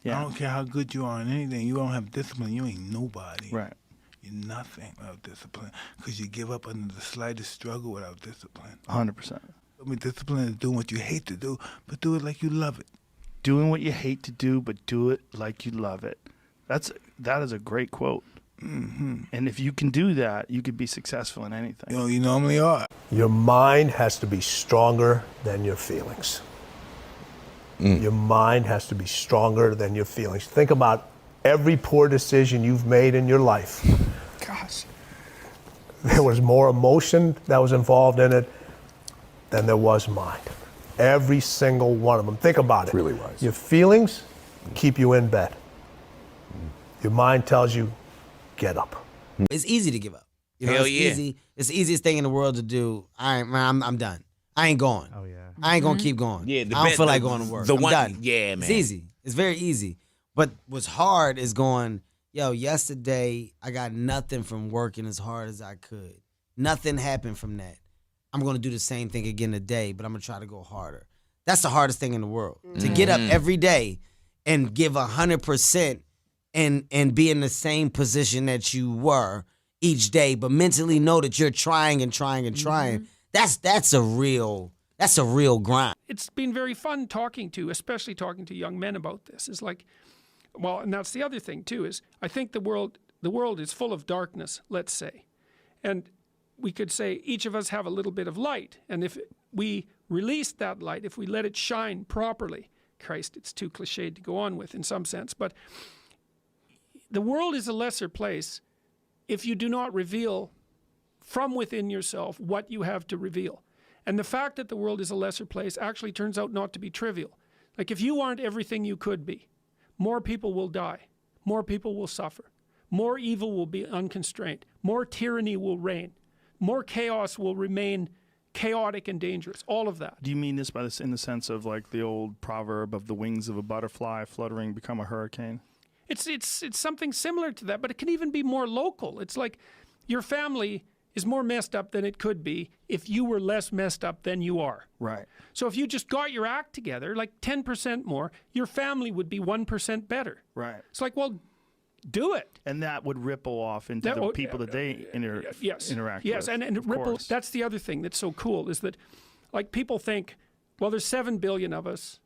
Yeah. I don't care how good you are in anything. You don't have discipline, you ain't nobody. Right. You're nothing without discipline because you give up under the slightest struggle without discipline. 100%. I mean, discipline is doing what you hate to do, but do it like you love it. Doing what you hate to do, but do it like you love it. That is a great quote. Mm-hmm. And if you can do that, you could be successful in anything. You know, you normally are. Your mind has to be stronger than your feelings. Your mind has to be stronger than your feelings. Think about every poor decision you've made in your life. Gosh. There was more emotion that was involved in it than there was mind. Every single one of them. Think about it. Really wise. Your feelings keep you in bed. Your mind tells you, get up. It's easy to give up. You know, Hell it's yeah. easy. It's the easiest thing in the world to do. I'm done. I ain't going. Oh, yeah. I ain't gonna keep going. Yeah, I don't feel like going to work. I'm done. Yeah, man. It's easy. It's very easy. But what's hard is going, yesterday I got nothing from working as hard as I could. Nothing happened from that. I'm going to do the same thing again today, but I'm going to try to go harder. That's the hardest thing in the world. To get up every day and give 100% and be in the same position that you were each day, but mentally know that you're trying and trying and trying. That's a real grind. It's been very fun especially talking to young men about this. It's like, well, and that's the other thing too, is I think the world is full of darkness, let's say. And we could say each of us have a little bit of light. And if we release that light, if we let it shine properly, Christ, it's too cliched to go on with in some sense, but the world is a lesser place if you do not reveal from within yourself what you have to reveal. And the fact that the world is a lesser place actually turns out not to be trivial. Like if you aren't everything you could be, more people will die, more people will suffer, more evil will be unconstrained, more tyranny will reign, more chaos will remain chaotic and dangerous, all of that. Do you mean this in the sense of like the old proverb of the wings of a butterfly fluttering become a hurricane? It's something similar to that, but it can even be more local. It's like your family is more messed up than it could be if you were less messed up than you are. Right. So if you just got your act together, like 10% more, your family would be 1% better. Right. It's like, well, do it. And that would ripple off into the people that they interact with. Yes, and ripple, that's the other thing that's so cool is that, like, people think, well, there's 7 billion of us,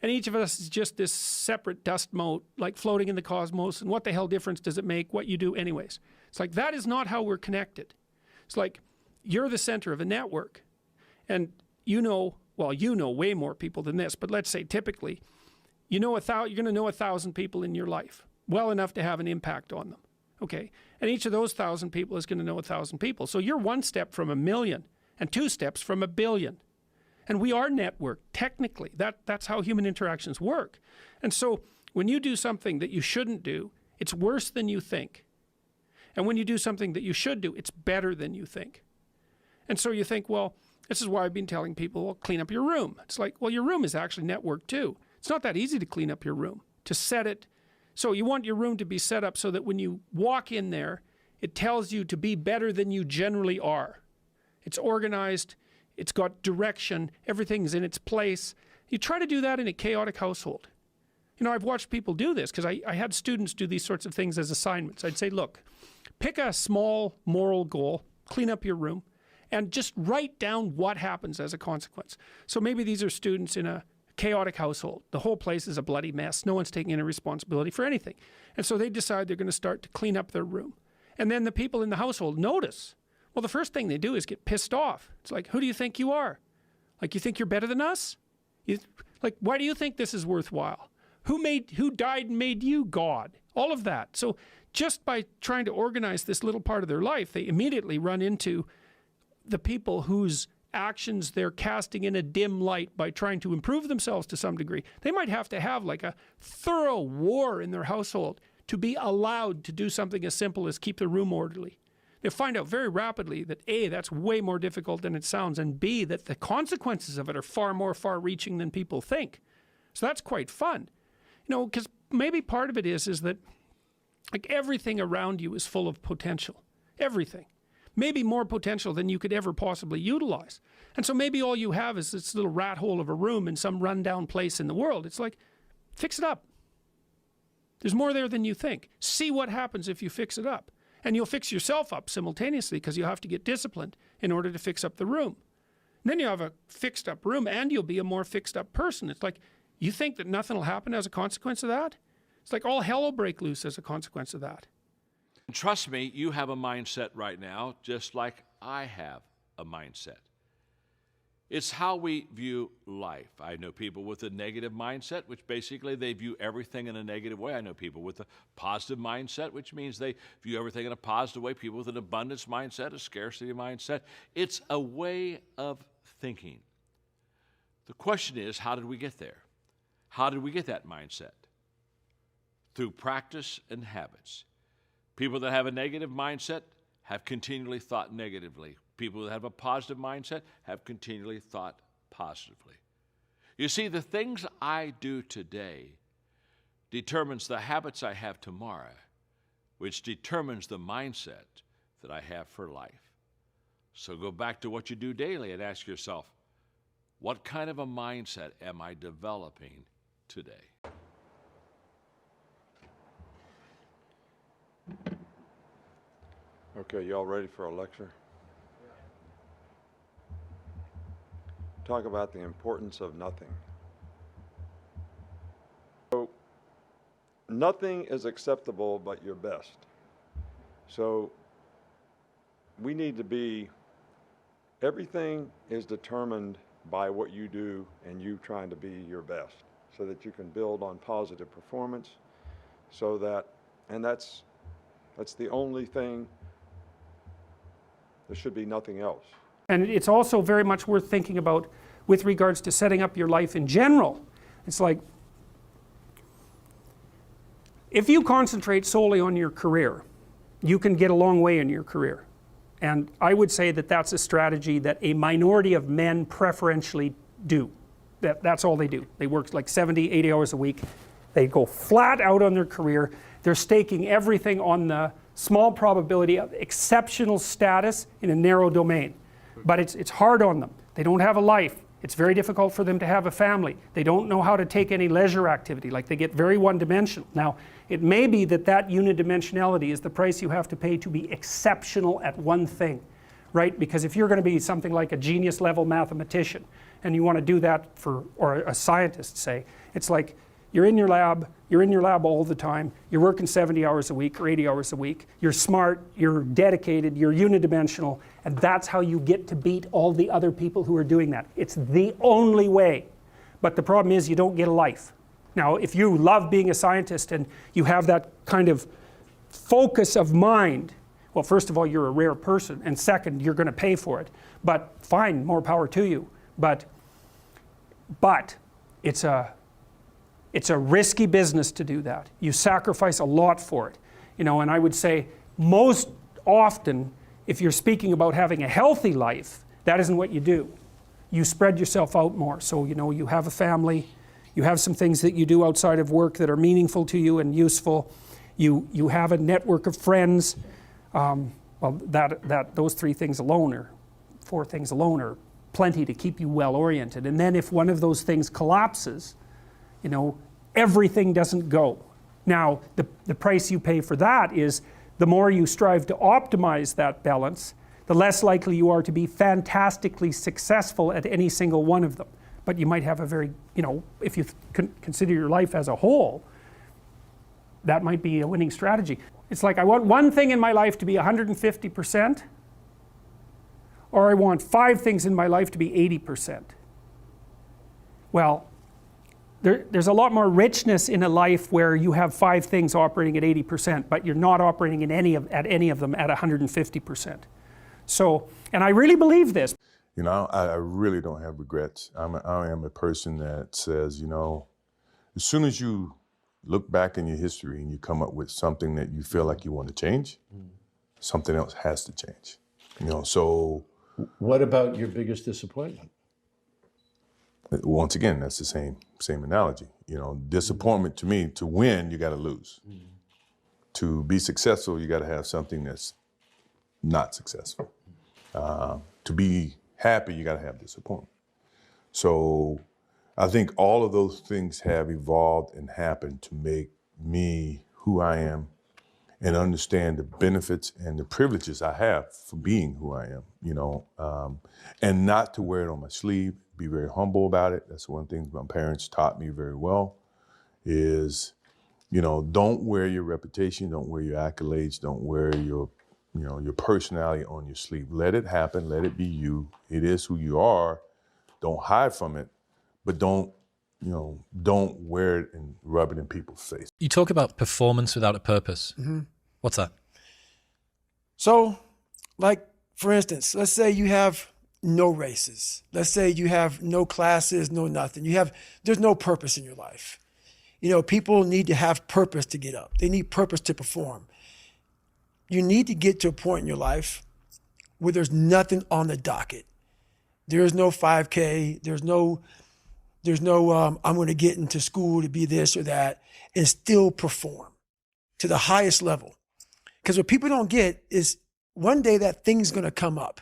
and each of us is just this separate dust mote, like floating in the cosmos, and what the hell difference does it make what you do anyways? It's like, that is not how we're connected. It's like, you're the center of a network, and you know way more people than this, but let's say typically, you're going to know 1,000 people in your life, well enough to have an impact on them, okay? And each of those 1,000 people is going to know 1,000 people. So you're one step from 1 million and 2 steps from 1 billion. And we are networked, technically. That's how human interactions work. And so when you do something that you shouldn't do, it's worse than you think. And when you do something that you should do, it's better than you think. And so you think, well, this is why I've been telling people, well, clean up your room. It's like, well, your room is actually networked too. It's not that easy to clean up your room, to set it. So you want your room to be set up so that when you walk in there, it tells you to be better than you generally are. It's organized, it's got direction, everything's in its place. You try to do that in a chaotic household. You know, I've watched people do this because I had students do these sorts of things as assignments. I'd say, look, pick a small moral goal, clean up your room, and just write down what happens as a consequence. So maybe these are students in a chaotic household. The whole place is a bloody mess. No one's taking any responsibility for anything. And so they decide they're going to start to clean up their room. And then the people in the household notice. Well, the first thing they do is get pissed off. It's like, who do you think you are? Like, you think you're better than us? Like, why do you think this is worthwhile? Who died and made you God? All of that. So just by trying to organize this little part of their life, they immediately run into the people whose actions they're casting in a dim light by trying to improve themselves to some degree. They might have to have like a thorough war in their household to be allowed to do something as simple as keep the room orderly. They find out very rapidly that A, that's way more difficult than it sounds, and B, that the consequences of it are far more far-reaching than people think. So that's quite fun. You know, because maybe part of it is that like everything around you is full of potential. Everything. Maybe more potential than you could ever possibly utilize. And so maybe all you have is this little rat hole of a room in some rundown place in the world. It's like, fix it up. There's more there than you think. See what happens if you fix it up. And you'll fix yourself up simultaneously because you have to get disciplined in order to fix up the room. And then you have a fixed up room and you'll be a more fixed up person. It's like, you think that nothing will happen as a consequence of that? It's like all hell will break loose as a consequence of that. Trust me, you have a mindset right now, just like I have a mindset. It's how we view life. I know people with a negative mindset, which basically they view everything in a negative way. I know people with a positive mindset, which means they view everything in a positive way. People with an abundance mindset, a scarcity mindset. It's a way of thinking. The question is, how did we get there? How did we get that mindset? Through practice and habits. People that have a negative mindset have continually thought negatively. People that have a positive mindset have continually thought positively. You see, the things I do today determines the habits I have tomorrow, which determines the mindset that I have for life. So go back to what you do daily and ask yourself, what kind of a mindset am I developing today? Okay, y'all ready for a lecture? Talk about the importance of nothing. So, nothing is acceptable but your best. So, we need to be, everything is determined by what you do and you trying to be your best so that you can build on positive performance so that, and that's the only thing. There should be nothing else. And it's also very much worth thinking about with regards to setting up your life in general. It's like, if you concentrate solely on your career, you can get a long way in your career. And I would say that that's a strategy that a minority of men preferentially do. That's all they do. They work like 70, 80 hours a week. They go flat out on their career. They're staking everything on the small probability of exceptional status in a narrow domain. But it's hard on them. They don't have a life. It's very difficult for them to have a family. They don't know how to take any leisure activity. Like, they get very one-dimensional. Now, it may be that that unidimensionality is the price you have to pay to be exceptional at one thing, right? Because if you're going to be something like a genius level mathematician and you want to do that for, or a scientist, say, it's like, you're in your lab all the time, you're working 70 hours a week or 80 hours a week, you're smart, you're dedicated, you're unidimensional, and that's how you get to beat all the other people who are doing that. It's the only way. But the problem is you don't get a life. Now, if you love being a scientist and you have that kind of focus of mind, well, first of all, you're a rare person, and second, you're going to pay for it. But fine, more power to you. But it's a risky business to do that. You sacrifice a lot for it. You know, and I would say most often, if you're speaking about having a healthy life, that isn't what you do. You spread yourself out more. So, you know, you have a family, you have some things that you do outside of work that are meaningful to you and useful. You have a network of friends. Well, those 3 things alone, or 4 things alone, are plenty to keep you well oriented. And then if one of those things collapses, you know, everything doesn't go. Now, the price you pay for that is the more you strive to optimize that balance, the less likely you are to be fantastically successful at any single one of them. But you might have a very, you know, if you consider your life as a whole, that might be a winning strategy. It's like, I want one thing in my life to be 150%, or I want 5 things in my life to be 80%. Well, there's a lot more richness in a life where you have 5 things operating at 80%, but you're not operating at any of them at 150%. So, and I really believe this. You know, I really don't have regrets. I am a person that says, you know, as soon as you look back in your history and you come up with something that you feel like you want to change, something else has to change. You know, so. What about your biggest disappointment? Once again, that's the same analogy. You know, disappointment to me, to win, you got to lose. To be successful, you got to have something that's not successful. To be happy, you got to have disappointment. So I think all of those things have evolved and happened to make me who I am and understand the benefits and the privileges I have for being who I am, and not to wear it on my sleeve, be very humble about it. That's one thing my parents taught me very well is, don't wear your reputation, don't wear your accolades, don't wear your personality on your sleeve. Let it happen, let it be you. It is who you are. Don't hide from it, but don't wear it and rub it in people's face. You talk about performance without a purpose. Mm-hmm. What's that? So, like, for instance, let's say you have no races. Let's say you have no classes, no nothing. There's no purpose in your life. People need to have purpose to get up. They need purpose to perform. You need to get to a point in your life where there's nothing on the docket. There's no 5K. There's no I'm going to get into school to be this or that and still perform to the highest level. Because what people don't get is one day that thing's going to come up.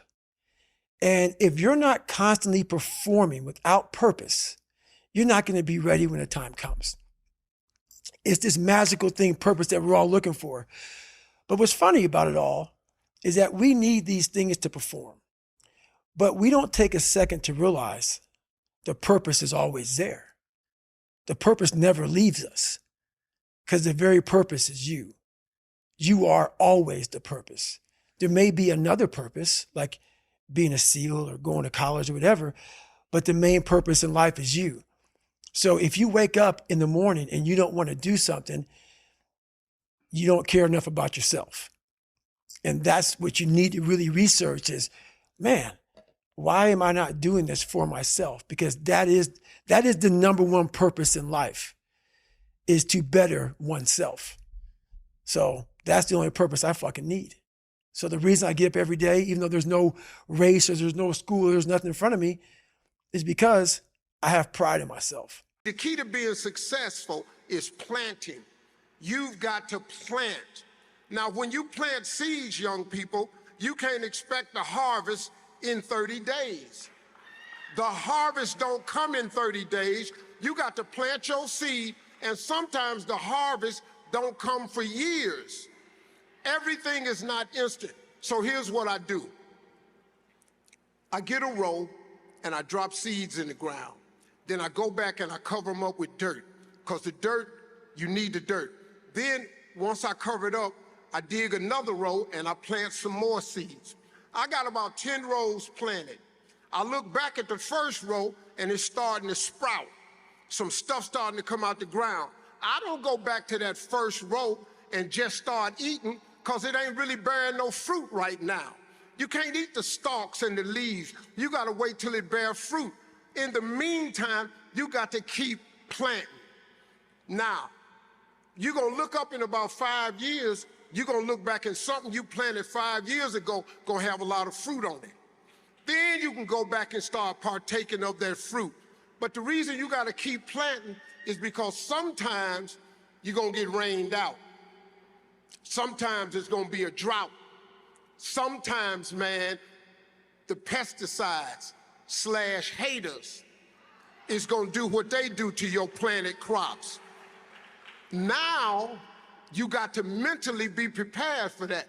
And if you're not constantly performing without purpose, you're not going to be ready when the time comes. It's this magical thing, purpose, that we're all looking for. But what's funny about it all is that we need these things to perform. But we don't take a second to realize the purpose is always there. The purpose never leaves us because the very purpose is you. You are always the purpose. There may be another purpose, like being a SEAL or going to college or whatever, but the main purpose in life is you. So if you wake up in the morning and you don't want to do something, you don't care enough about yourself. And that's what you need to really research is, man, why am I not doing this for myself? Because that is the number one purpose in life, is to better oneself. So that's the only purpose I fucking need. So the reason I get up every day, even though there's no race or there's no school, or there's nothing in front of me, is because I have pride in myself. The key to being successful is planting. You've got to plant. Now, when you plant seeds, young people, you can't expect the harvest in 30 days. The harvest don't come in 30 days. You got to plant your seed, and sometimes the harvest don't come for years. Everything is not instant. So here's what I do. I get a row and I drop seeds in the ground. Then I go back and I cover them up with dirt, because the dirt, you need the dirt. Then once I cover it up, I dig another row and I plant some more seeds. I got about 10 rows planted. I look back at the first row and it's starting to sprout. Some stuff starting to come out the ground. I don't go back to that first row and just start eating, because it ain't really bearing no fruit right now. You can't eat the stalks and the leaves. You got to wait till it bears fruit. In the meantime, you got to keep planting. Now, you're going to look up in about 5 years, you're going to look back and something you planted 5 years ago going to have a lot of fruit on it. Then you can go back and start partaking of that fruit. But the reason you got to keep planting is because sometimes you're going to get rained out. Sometimes it's going to be a drought. Sometimes, man, the pesticides / haters is going to do what they do to your planted crops. Now, you got to mentally be prepared for that.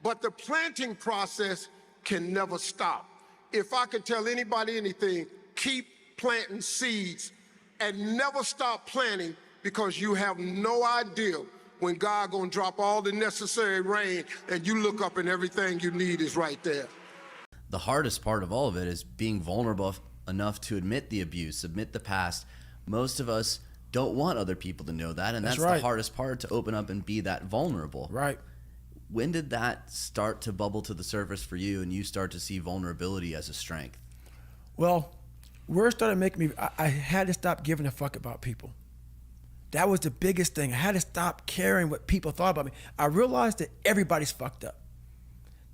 But the planting process can never stop. If I could tell anybody anything, keep planting seeds and never stop planting, because you have no idea when God gonna drop all the necessary rain and you look up and everything you need is right there. The hardest part of all of it is being vulnerable enough to admit the abuse, admit the past. Most of us don't want other people to know that, and that's right. The hardest part, to open up and be that vulnerable. Right. When did that start to bubble to the surface for you and you start to see vulnerability as a strength? Well, where it started making me, I had to stop giving a fuck about people. That was the biggest thing. I had to stop caring what people thought about me. I realized that everybody's fucked up.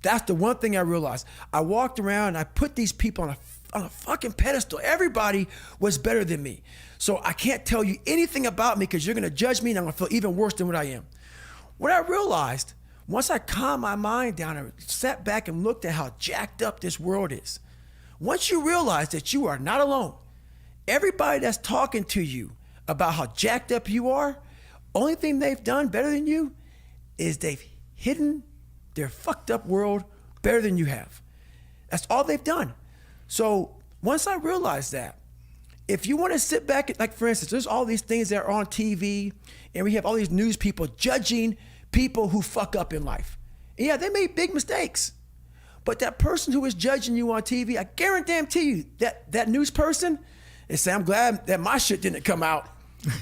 That's the one thing I realized. I walked around and I put these people on a fucking pedestal. Everybody was better than me. So I can't tell you anything about me because you're gonna judge me and I'm gonna feel even worse than what I am. What I realized, once I calmed my mind down and sat back and looked at how jacked up this world is, once you realize that you are not alone, everybody that's talking to you about how jacked up you are Only thing they've done better than you is they've hidden their fucked up world better than you have. That's all they've done. So once I realized that, if you want to sit back, like for instance, there's all these things that are on TV, and we have all these news people judging people who fuck up in life. And yeah, they made big mistakes. But that person who is judging you on TV, I guarantee you that news person is saying, I'm glad that my shit didn't come out,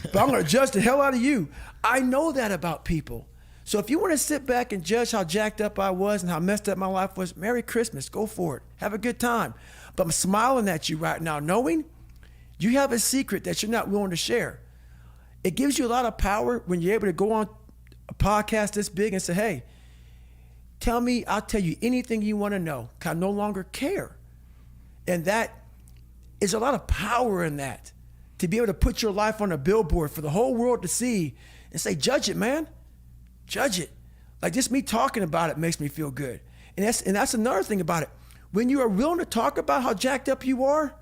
but I'm gonna judge the hell out of you. I know that about people. So if you want to sit back and judge how jacked up I was and how messed up my life was, Merry Christmas, go for it. Have a good time. But I'm smiling at you right now, knowing you have a secret that you're not willing to share. It gives you a lot of power when you're able to go on a podcast this big and say, hey, tell me, I'll tell you anything you want to know. I no longer care. And that is a lot of power in that, to be able to put your life on a billboard for the whole world to see and say, judge it, man. Judge it. Like just me talking about it makes me feel good. And that's another thing about it. When you are willing to talk about how jacked up you are,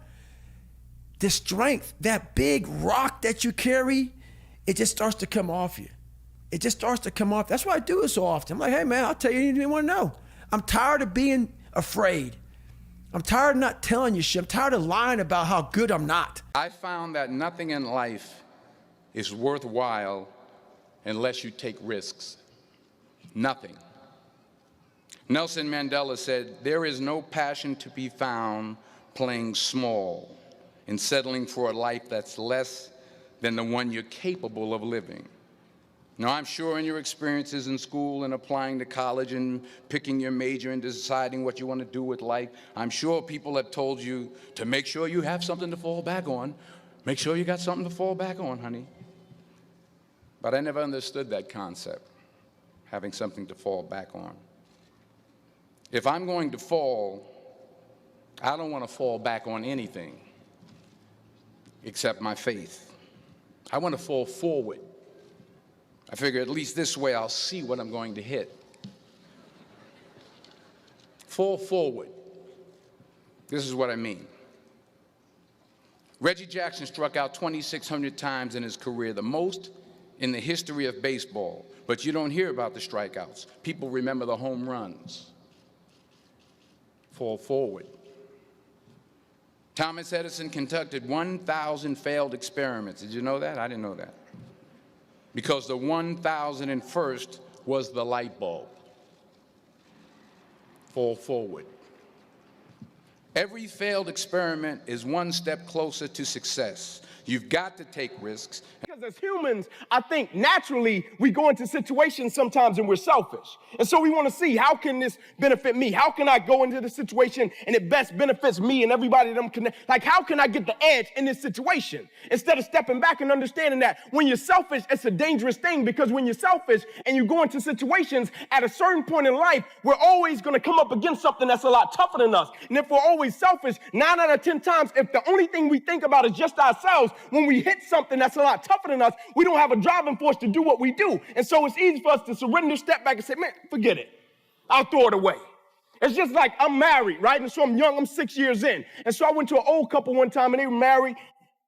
the strength, that big rock that you carry, it just starts to come off you. It just starts to come off. That's why I do it so often. I'm like, hey man, I'll tell you anything you want to know. I'm tired of being afraid. I'm tired of not telling you shit. I'm tired of lying about how good I'm not. I found that nothing in life is worthwhile unless you take risks. Nothing. Nelson Mandela said, there is no passion to be found playing small and settling for a life that's less than the one you're capable of living. Now, I'm sure in your experiences in school and applying to college and picking your major and deciding what you want to do with life, I'm sure people have told you to make sure you have something to fall back on. Make sure you got something to fall back on, honey. But I never understood that concept, having something to fall back on. If I'm going to fall, I don't want to fall back on anything except my faith. I want to fall forward. I figure at least this way I'll see what I'm going to hit. Fall forward. This is what I mean. Reggie Jackson struck out 2,600 times in his career, the most in the history of baseball. But you don't hear about the strikeouts. People remember the home runs. Fall forward. Thomas Edison conducted 1,000 failed experiments. Did you know that? I didn't know that. Because the 1,001st was the light bulb. Fall forward. Every failed experiment is one step closer to success. You've got to take risks. Because as humans, I think naturally we go into situations sometimes and we're selfish. And so we want to see, how can this benefit me? How can I go into the situation and it best benefits me and everybody that I'm connected? Like, how can I get the edge in this situation? Instead of stepping back and understanding that when you're selfish, it's a dangerous thing, because when you're selfish and you go into situations at a certain point in life, we're always going to come up against something that's a lot tougher than us. And if we're always selfish, 9 out of 10 times, if the only thing we think about is just ourselves, when we hit something that's a lot tougher than us, we don't have a driving force to do what we do. And so it's easy for us to surrender, step back and say, man, forget it. I'll throw it away. It's just like I'm married, right? And so I'm young, I'm 6 years in. And so I went to an old couple one time and they were married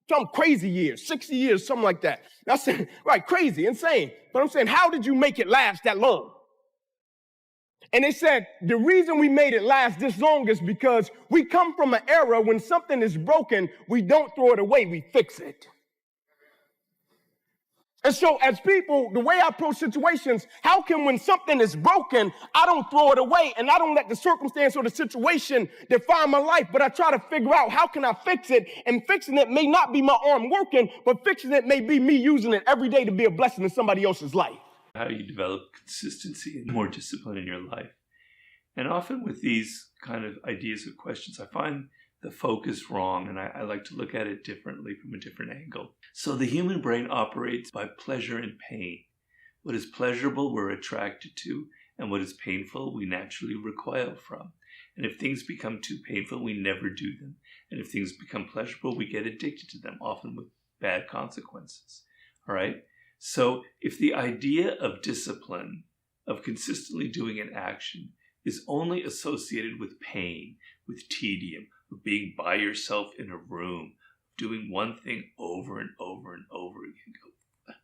some crazy years, 60 years, something like that. And I said, right, crazy, insane. But I'm saying, how did you make it last that long? And they said, the reason we made it last this long is because we come from an era when something is broken, we don't throw it away, we fix it. And so as people, the way I approach situations, how can when something is broken, I don't throw it away and I don't let the circumstance or the situation define my life, but I try to figure out how can I fix it, and fixing it may not be my arm working, but fixing it may be me using it every day to be a blessing in somebody else's life. How do you develop consistency and more discipline in your life? And often with these kind of ideas or questions, I find the focus wrong, and I like to look at it differently from a different angle. So the human brain operates by pleasure and pain. What is pleasurable, we're attracted to, and what is painful, we naturally recoil from. And if things become too painful, we never do them. And if things become pleasurable, we get addicted to them, often with bad consequences. All right? So if the idea of discipline, of consistently doing an action, is only associated with pain, with tedium, of being by yourself in a room, doing one thing over and over and over again,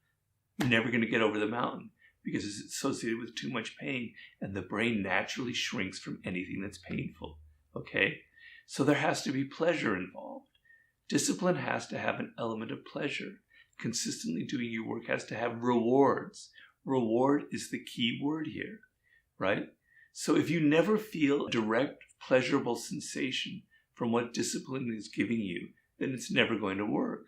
you're never going to get over the mountain because it's associated with too much pain, and the brain naturally shrinks from anything that's painful, okay? So there has to be pleasure involved. Discipline has to have an element of pleasure. Consistently doing your work has to have rewards. Reward is the key word here, right? So if you never feel a direct, pleasurable sensation from what discipline is giving you, then it's never going to work.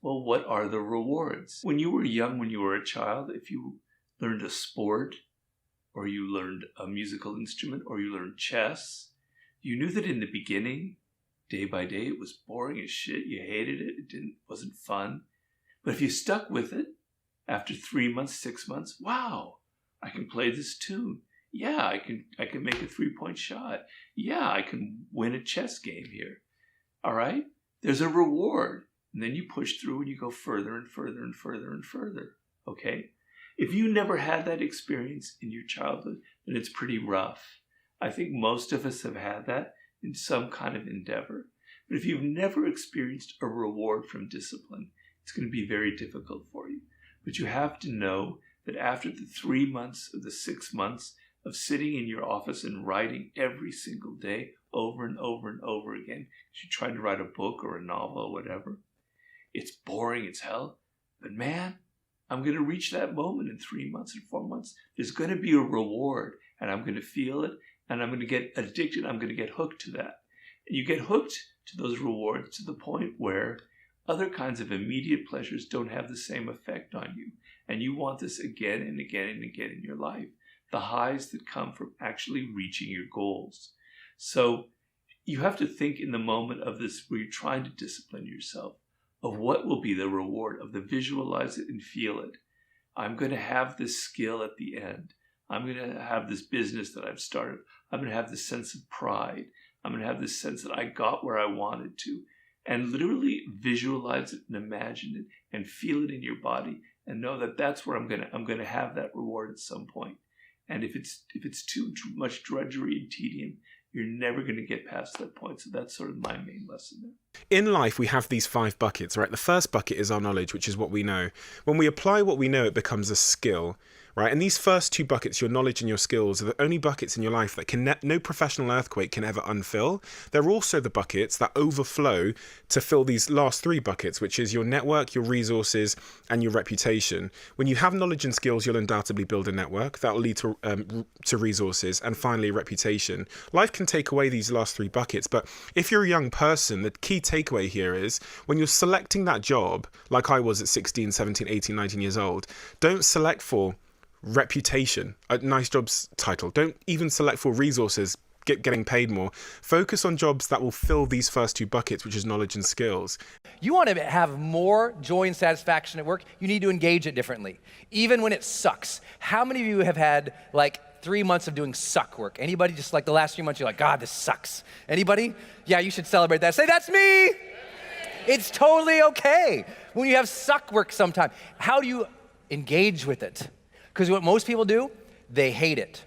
Well, what are the rewards? When you were young, when you were a child, if you learned a sport, or you learned a musical instrument, or you learned chess, you knew that in the beginning, day by day, it was boring as shit. You hated it. Wasn't fun. But if you stuck with it, after 3 months, 6 months, wow, I can play this tune. Yeah, I can make a 3-point shot. Yeah, I can win a chess game here. All right? There's a reward. And then you push through and you go further and further and further and further. Okay? If you never had that experience in your childhood, then it's pretty rough. I think most of us have had that in some kind of endeavor. But if you've never experienced a reward from discipline, it's going to be very difficult for you. But you have to know that after the 3 months or the 6 months of sitting in your office and writing every single day over and over and over again, as you're trying to write a book or a novel or whatever, it's boring as hell. But man, I'm going to reach that moment in 3 months and 4 months. There's going to be a reward, and I'm going to feel it, and I'm going to get addicted. I'm going to get hooked to that. And you get hooked to those rewards to the point where other kinds of immediate pleasures don't have the same effect on you. And you want this again and again and again in your life. The highs that come from actually reaching your goals. So you have to think in the moment of this where you're trying to discipline yourself of what will be the reward, of the visualize it and feel it. I'm going to have this skill at the end. I'm going to have this business that I've started. I'm going to have this sense of pride. I'm going to have this sense that I got where I wanted to. And literally visualize it and imagine it and feel it in your body and know that that's where I'm going to have that reward at some point. And if it's too much drudgery and tedium, you're never going to get past that point. So that's sort of my main lesson there. In life, we have these 5 buckets, right? The first bucket is our knowledge, which is what we know. When we apply what we know, it becomes a skill, right? And these first 2 buckets, your knowledge and your skills, are the only buckets in your life that no professional earthquake can ever unfill. They're also the buckets that overflow to fill these last 3 buckets, which is your network, your resources, and your reputation. When you have knowledge and skills, you'll undoubtedly build a network. That will lead to resources, and finally, reputation. Life can take away these last 3 buckets, but if you're a young person, the key takeaway here is when you're selecting that job, like I was at 16, 17, 18, 19 years old, don't select for reputation, a nice jobs title. Don't even select for resources, getting paid more. Focus on jobs that will fill these first 2 buckets, which is knowledge and skills. You want to have more joy and satisfaction at work, you need to engage it differently, even when it sucks. How many of you have had like 3 months of doing suck work? Anybody? Just like the last 3 months, you're like, God, this sucks. Anybody? Yeah, you should celebrate that. Say, that's me. It's totally okay when you have suck work sometime. How do you engage with it? Because what most people do, they hate it.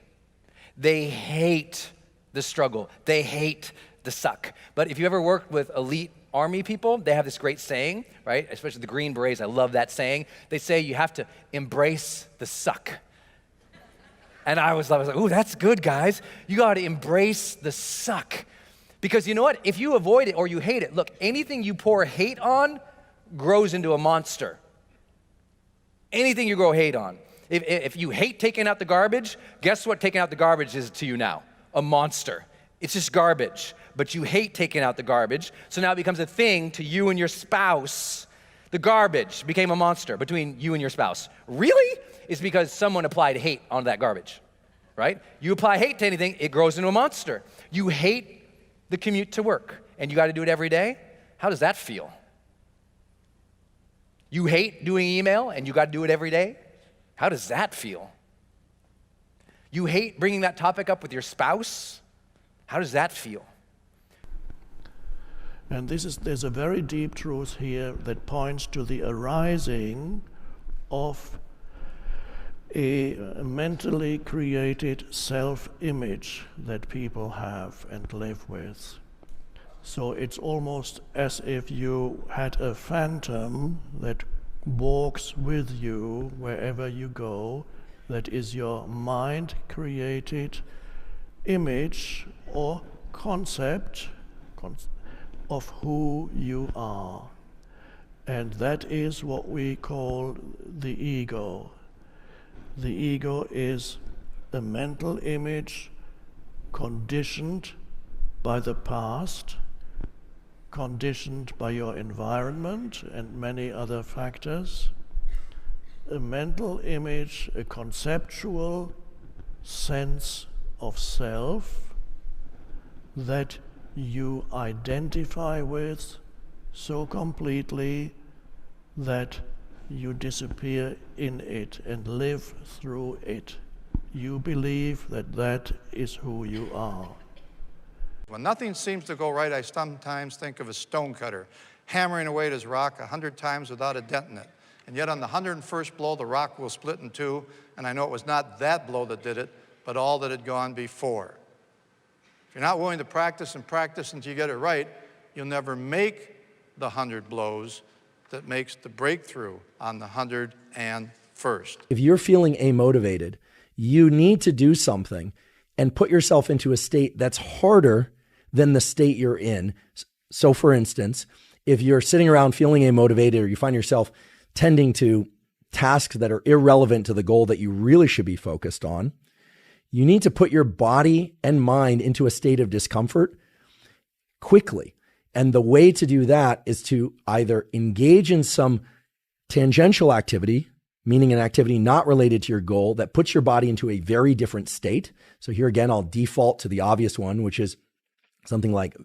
They hate the struggle. They hate the suck. But if you ever worked with elite army people, they have this great saying, right? Especially the Green Berets, I love that saying. They say you have to embrace the suck. And I was like, ooh, that's good, guys. You got to embrace the suck. Because you know what? If you avoid it or you hate it, look, anything you pour hate on grows into a monster. Anything you grow hate on. If you hate taking out the garbage, guess what taking out the garbage is to you now? A monster. It's just garbage. But you hate taking out the garbage, so now it becomes a thing to you and your spouse. The garbage became a monster between you and your spouse. Really? It's because someone applied hate on that garbage, right? You apply hate to anything, it grows into a monster. You hate the commute to work, and you got to do it every day. How does that feel? You hate doing email, and you got to do it every day. How does that feel? You hate bringing that topic up with your spouse. How does that feel? And there's a very deep truth here that points to the arising of a mentally created self-image that people have and live with. So it's almost as if you had a phantom that walks with you wherever you go. That is your mind-created image or concept of who you are. And that is what we call the ego. The ego is a mental image conditioned by the past, conditioned by your environment and many other factors. A mental image, a conceptual sense of self that you identify with so completely that you disappear in it and live through it. You believe that that is who you are. When nothing seems to go right, I sometimes think of a stonecutter hammering away at his rock 100 times without a dent in it. And yet on the 101st blow, the rock will split in two, and I know it was not that blow that did it, but all that had gone before. If you're not willing to practice and practice until you get it right, you'll never make the 100 blows that makes the breakthrough on the 101st. If you're feeling amotivated, you need to do something and put yourself into a state that's harder than the state you're in. So for instance, if you're sitting around feeling amotivated or you find yourself tending to tasks that are irrelevant to the goal that you really should be focused on, you need to put your body and mind into a state of discomfort quickly. And the way to do that is to either engage in some tangential activity, meaning an activity not related to your goal that puts your body into a very different state. So here again, I'll default to the obvious one, which is something like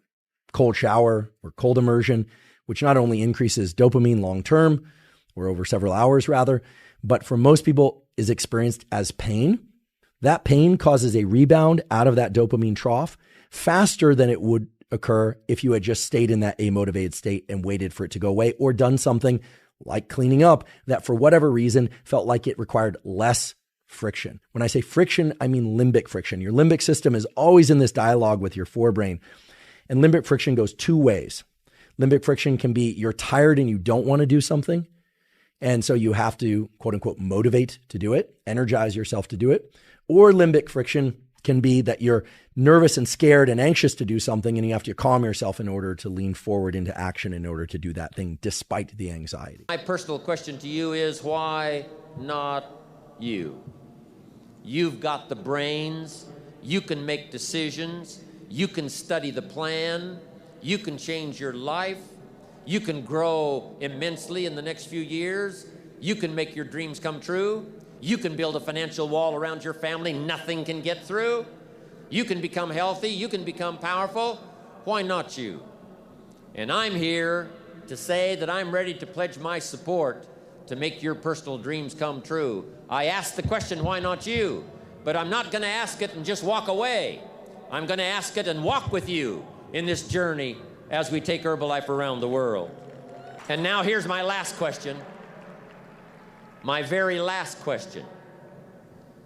cold shower or cold immersion, which not only increases dopamine long-term or over several hours rather, but for most people is experienced as pain. That pain causes a rebound out of that dopamine trough faster than it would occur if you had just stayed in that amotivated state and waited for it to go away, or done something like cleaning up that for whatever reason felt like it required less friction. When I say friction, I mean limbic friction. Your limbic system is always in this dialogue with your forebrain. And limbic friction goes two ways. Limbic friction can be you're tired and you don't want to do something, and so you have to, quote unquote, motivate to do it, energize yourself to do it. Or limbic friction can be that you're nervous and scared and anxious to do something, and you have to calm yourself in order to lean forward into action in order to do that thing despite the anxiety. My personal question to you is, why not you? You've got the brains, you can make decisions, you can study the plan, you can change your life, you can grow immensely in the next few years, you can make your dreams come true, you can build a financial wall around your family nothing can get through, you can become healthy, you can become powerful. Why not you? And I'm here to say that I'm ready to pledge my support to make your personal dreams come true. I asked the question, why not you? But I'm not going to ask it and just walk away. I'm going to ask it and walk with you in this journey as we take Herbalife around the world. And now here's my last question. My very last question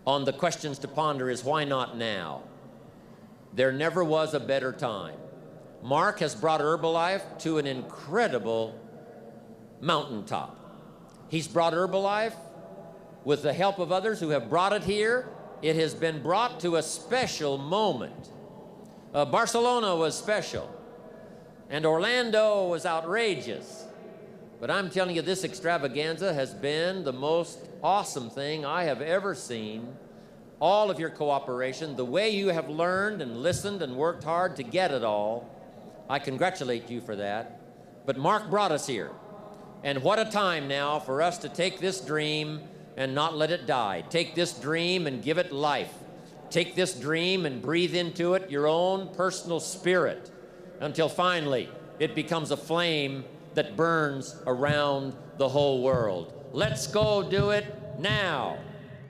on the questions to ponder is, why not now? There never was a better time. Mark has brought Herbalife to an incredible mountaintop. He's brought Herbalife with the help of others who have brought it here. It has been brought to a special moment. Barcelona was special, and Orlando was outrageous. But I'm telling you, this extravaganza has been the most awesome thing I have ever seen. All of your cooperation, the way you have learned and listened and worked hard to get it all, I congratulate you for that. But Mark brought us here. And what a time now for us to take this dream and not let it die. Take this dream and give it life. Take this dream and breathe into it your own personal spirit until finally it becomes a flame that burns around the whole world. Let's go do it now.